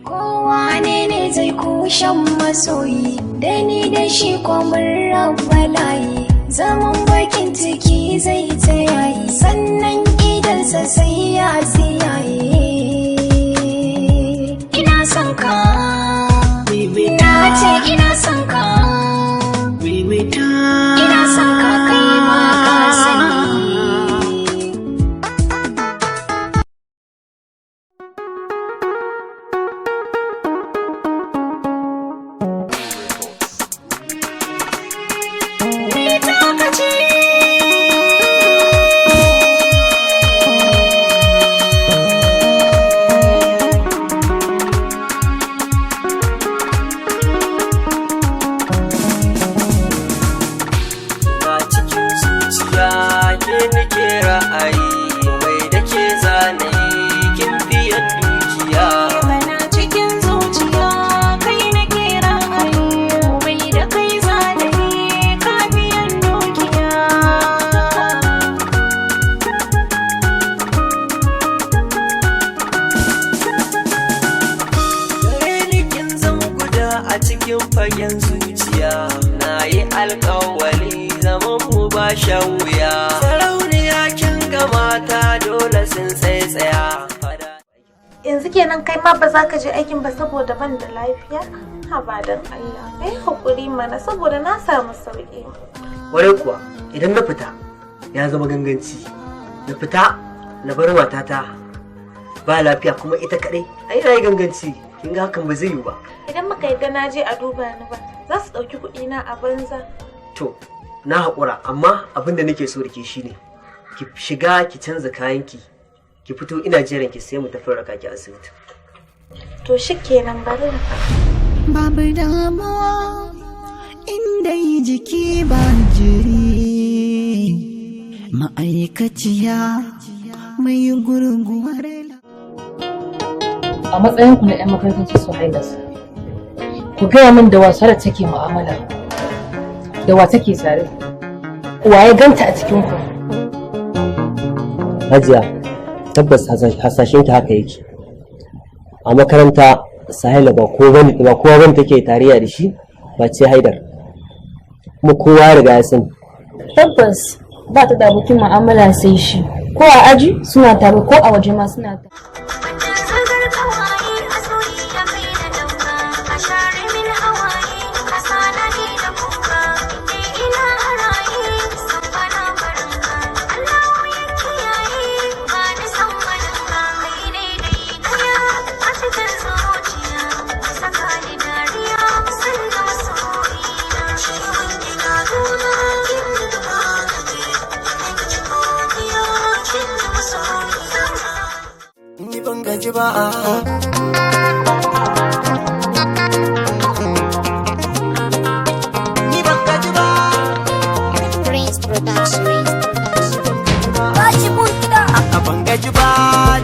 kowa ne zai kushen masoyi da ni da shi kwamin rabbalayi zaman bakin ciki zai ta yayi sannan idansa sai ya tsiyaye ina son ka na ce ina son ka ina son ka kai ma ka sani a cikin fagen zuciya na yi alkawali zaman mu ba shan wuya sarauniya kin ga mata dole sun tsaya yanzu kenan kai ma ba za ka je aikin ba saboda ban da lafiya ha ba dan Allah kai hakuri mana saboda na samu sauki wai kuwa idan na fita ya zama ganganci na fita na bar matata ba lafiya kuma ita kadai ai na yi ganganci kin ga hakan ba zai yi ba idan muka yadda na je a duba ni ba za su ɗauki kuɗi na a banza to na haƙura amma abin da nake so da ke shine ki shiga ki canza kayanki ki fito ina jiran ki sai mu tafi raka ki asibiti to shikenan bari babu damuwa inda yi jiki ba jiri ma'aikaciya mai gurguwar a matsayin ku na 'yan makarantar su hailas ku gaya min da wasa da take mu'amala da wa take tare waye ganta a cikin ku Hajiya tabbas hasashen ta haka yake a makaranta Sahila ba kowa bane take tarayya da shi ba ce Haidar kuma kowa riga ya sani tabbas ba ta da abokin mu'amala sai shi ko a aji suna tare ko a waje ma suna tare gaji ba ni ban gaji ba Prince Production ban gaji ba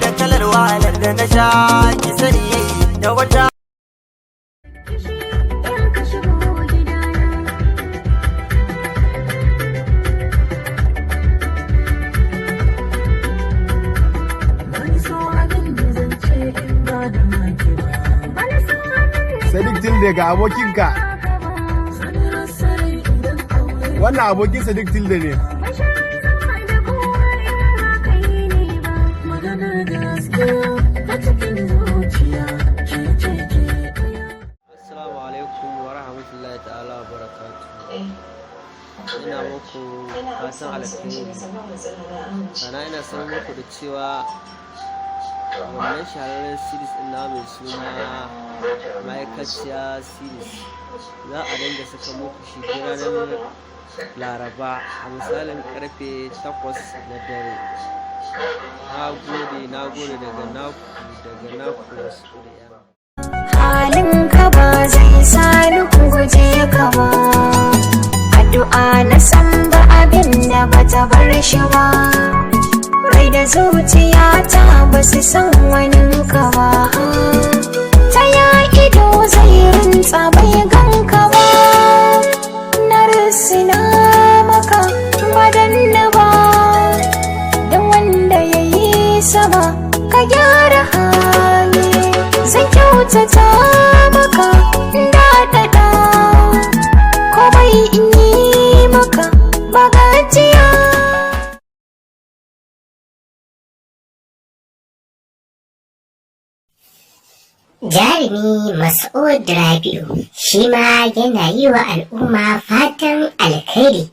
da kalar wahalar da na sha ki sani da wata Sadiq Tilde ga abokinka. Wannan abokin Sadiq Tilde ne. Assalamu alaikum wa rahmatullahi ta'ala wa barakatuh. Ina muku fatan alheri. Ina sanar muku da cewa wannan shahararren series ɗin na mai suna ma'aikaciya series za a dinga saka muku shi ranar laraba a misalin karfe 8 na dare. Na gode daga naku wasu da halin ka ba zai sani guje ka ba addu'a na san ba abin da bata bar shi ba rai da zuciya ta basu san wani ka ba ta ya ido zai rinta bai ganka ba na risina maka badanna ba don wanda ya yi sama ka gyara hali zan kyauta kyautata maka daɗaɗa komai in yi maka ba gajiya. Jarumi Mas'ud Rabi'u shi ma yana yi wa al'umma fatan alkhairi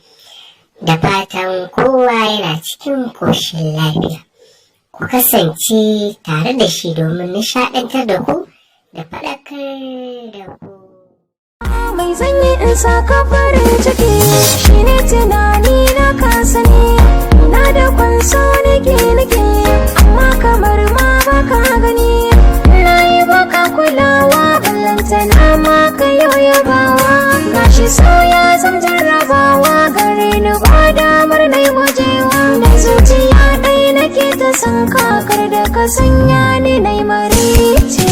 da fatan kowa yana cikin koshin lafiya. Ku kasance tare da shi domin nishaɗantar da ku da faɗakar da ku. Mai zanyi in saka farin ciki shine tunani na kasa ne, na da kwanso nake amma kamar ma baka gani, rayu baka kulawa ballantana ma ka yabawa, gashi so ya zam jarrabawa gare ni ba damar na yi gujewa, da zuciya ɗaya nake ta san kakar da ka sanya ni na yi marice.